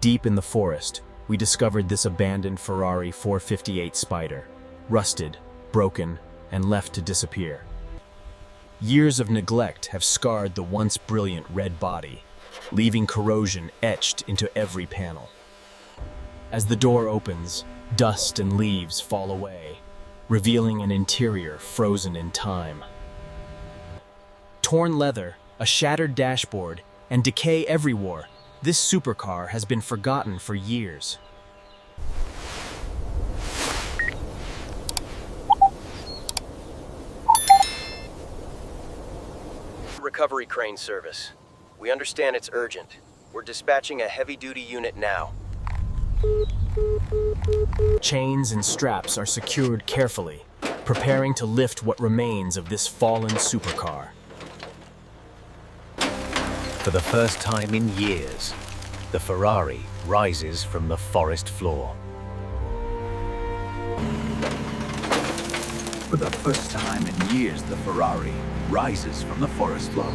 Deep in the forest, we discovered this abandoned Ferrari 458 Spider, rusted, broken, and left to disappear. Years of neglect have scarred the once brilliant red body, leaving corrosion etched into every panel. As the door opens, dust and leaves fall away, revealing an interior frozen in time. Torn leather, a shattered dashboard, and decay everywhere, this supercar has been forgotten for years. Recovery crane service. We understand it's urgent. We're dispatching a heavy-duty unit now. Chains and straps are secured carefully, preparing to lift what remains of this fallen supercar. For the first time in years, the Ferrari rises from the forest floor. For the first time in years, the Ferrari rises from the forest floor.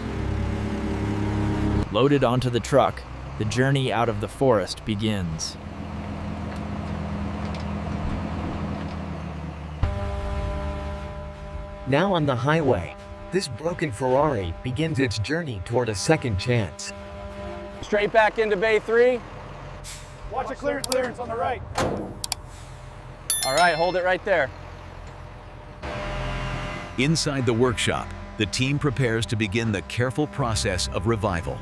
Loaded onto the truck, the journey out of the forest begins. Now on the highway, this broken Ferrari begins its journey toward a second chance. Straight back into Bay 3. Watch a clearance on the right. All right, hold it right there. Inside the workshop, the team prepares to begin the careful process of revival.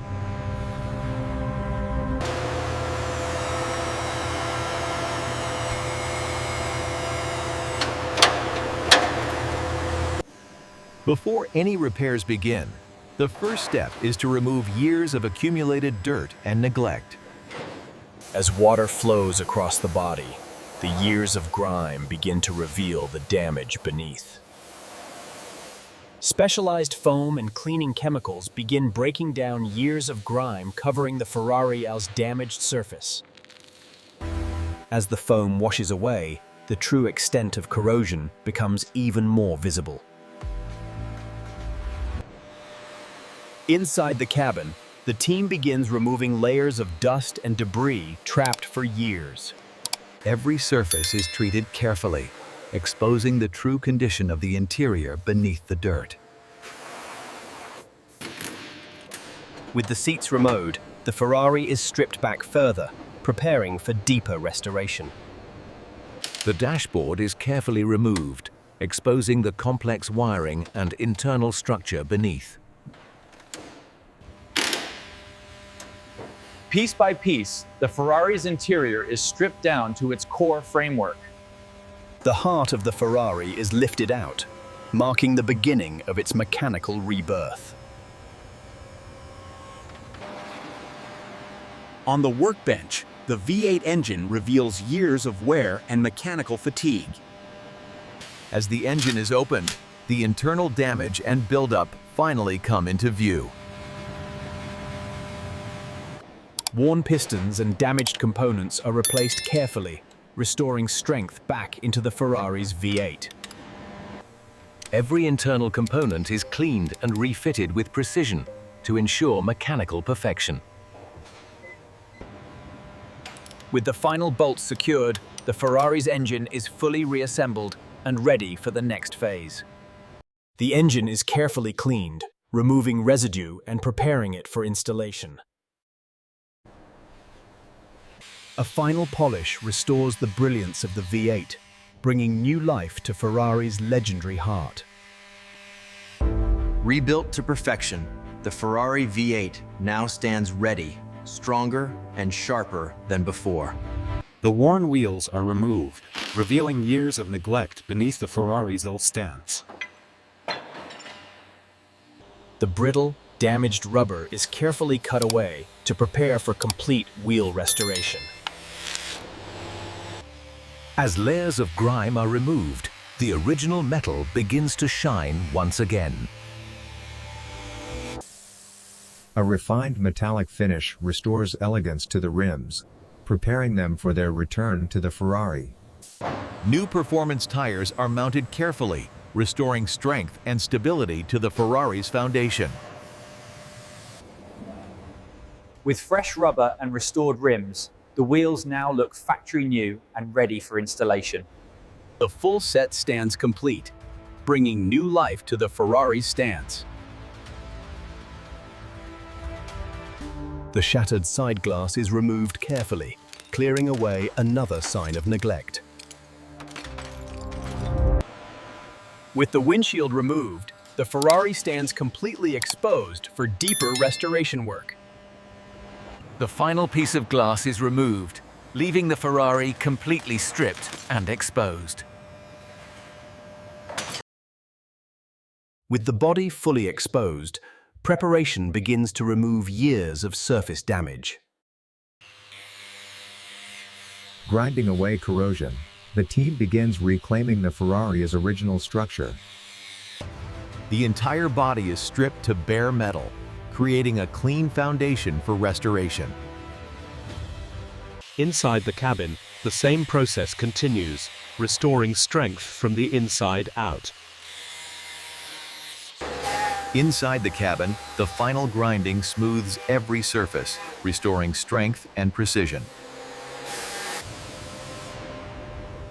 Before any repairs begin, the first step is to remove years of accumulated dirt and neglect. As water flows across the body, the years of grime begin to reveal the damage beneath. Specialized foam and cleaning chemicals begin breaking down years of grime covering the Ferrari's damaged surface. As the foam washes away, the true extent of corrosion becomes even more visible. Inside the cabin, the team begins removing layers of dust and debris trapped for years. Every surface is treated carefully, exposing the true condition of the interior beneath the dirt. With the seats removed, the Ferrari is stripped back further, preparing for deeper restoration. The dashboard is carefully removed, exposing the complex wiring and internal structure beneath. Piece by piece, the Ferrari's interior is stripped down to its core framework. The heart of the Ferrari is lifted out, marking the beginning of its mechanical rebirth. On the workbench, the V8 engine reveals years of wear and mechanical fatigue. As the engine is opened, the internal damage and buildup finally come into view. Worn pistons and damaged components are replaced carefully, restoring strength back into the Ferrari's V8. Every internal component is cleaned and refitted with precision to ensure mechanical perfection. With the final bolts secured, the Ferrari's engine is fully reassembled and ready for the next phase. The engine is carefully cleaned, removing residue and preparing it for installation. A final polish restores the brilliance of the V8, bringing new life to Ferrari's legendary heart. Rebuilt to perfection, the Ferrari V8 now stands ready, stronger and sharper than before. The worn wheels are removed, revealing years of neglect beneath the Ferrari's old stance. The brittle, damaged rubber is carefully cut away to prepare for complete wheel restoration. As layers of grime are removed, the original metal begins to shine once again. A refined metallic finish restores elegance to the rims, preparing them for their return to the Ferrari. New performance tires are mounted carefully, restoring strength and stability to the Ferrari's foundation. With fresh rubber and restored rims, The wheels now look factory new and ready for installation. The full set stands complete, bringing new life to the Ferrari stance. The shattered side glass is removed carefully, clearing away another sign of neglect. With the windshield removed, the Ferrari stands completely exposed for deeper restoration work. The final piece of glass is removed, leaving the Ferrari completely stripped and exposed. With the body fully exposed, preparation begins to remove years of surface damage. Grinding away corrosion, the team begins reclaiming the Ferrari's original structure. The entire body is stripped to bare metal, creating a clean foundation for restoration. Inside the cabin, the same process continues, restoring strength from the inside out. Inside the cabin, the final grinding smooths every surface, restoring strength and precision.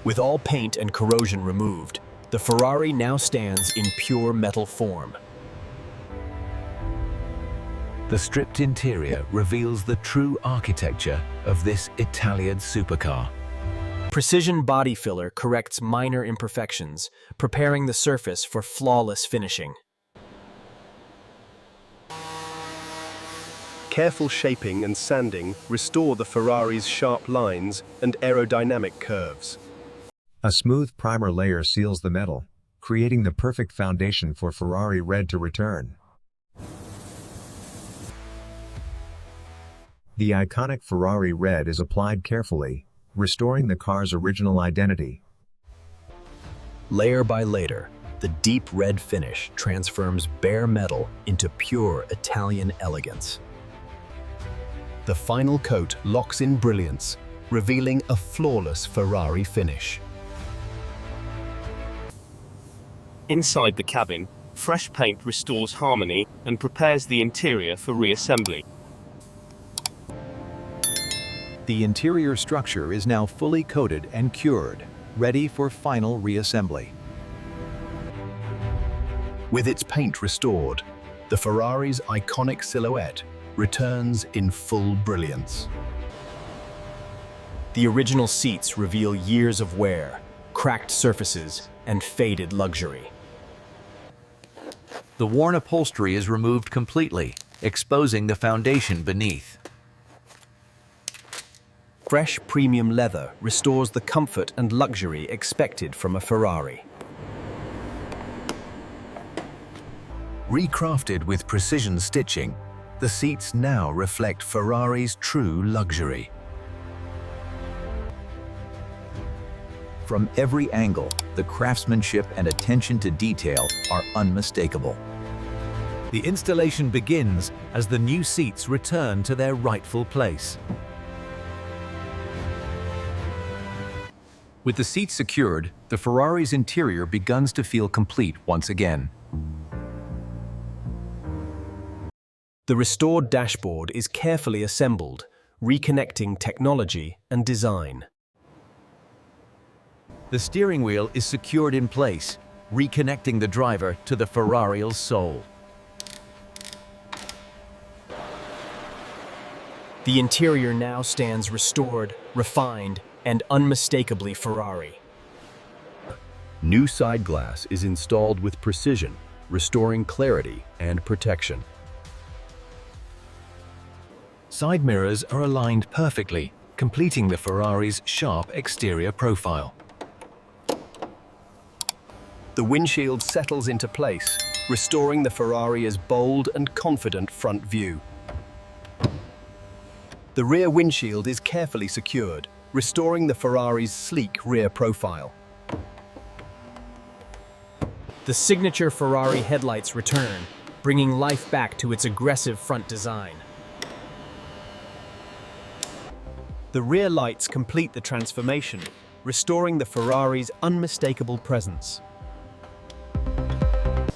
With all paint and corrosion removed, the Ferrari now stands in pure metal form. The stripped interior reveals the true architecture of this Italian supercar. Precision body filler corrects minor imperfections, preparing the surface for flawless finishing. Careful shaping and sanding restore the Ferrari's sharp lines and aerodynamic curves. A smooth primer layer seals the metal, creating the perfect foundation for Ferrari Red to return. The iconic Ferrari Red is applied carefully, restoring the car's original identity. Layer by layer, the deep red finish transforms bare metal into pure Italian elegance. The final coat locks in brilliance, revealing a flawless Ferrari finish. Inside the cabin, fresh paint restores harmony and prepares the interior for reassembly. The interior structure is now fully coated and cured, ready for final reassembly. With its paint restored, the Ferrari's iconic silhouette returns in full brilliance. The original seats reveal years of wear, cracked surfaces, and faded luxury. The worn upholstery is removed completely, exposing the foundation beneath. Fresh premium leather restores the comfort and luxury expected from a Ferrari. Recrafted with precision stitching, the seats now reflect Ferrari's true luxury. From every angle, the craftsmanship and attention to detail are unmistakable. The installation begins as the new seats return to their rightful place. With the seats secured, the Ferrari's interior begins to feel complete once again. The restored dashboard is carefully assembled, reconnecting technology and design. The steering wheel is secured in place, reconnecting the driver to the Ferrari's soul. The interior now stands restored, refined, and unmistakably Ferrari. New side glass is installed with precision, restoring clarity and protection. Side mirrors are aligned perfectly, completing the Ferrari's sharp exterior profile. The windshield settles into place, restoring the Ferrari's bold and confident front view. The rear windshield is carefully secured, restoring the Ferrari's sleek rear profile. The signature Ferrari headlights return, bringing life back to its aggressive front design. The rear lights complete the transformation, restoring the Ferrari's unmistakable presence.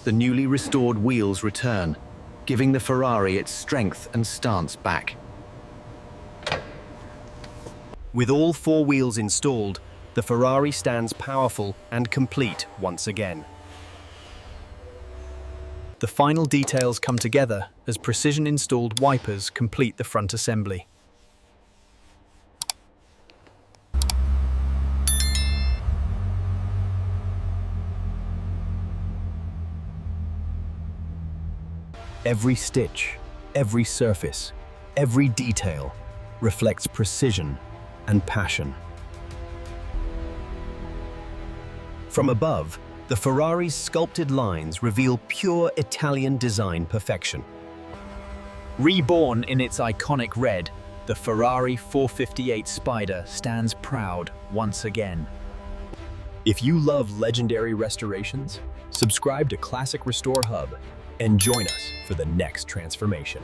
The newly restored wheels return, giving the Ferrari its strength and stance back. With all 4 wheels installed, the Ferrari stands powerful and complete once again. The final details come together as precision-installed wipers complete the front assembly. Every stitch, every surface, every detail reflects precision and passion. From above, the Ferrari's sculpted lines reveal pure Italian design perfection. Reborn in its iconic red, the Ferrari 458 Spider stands proud once again. If you love legendary restorations, subscribe to Classic Restore Hub and join us for the next transformation.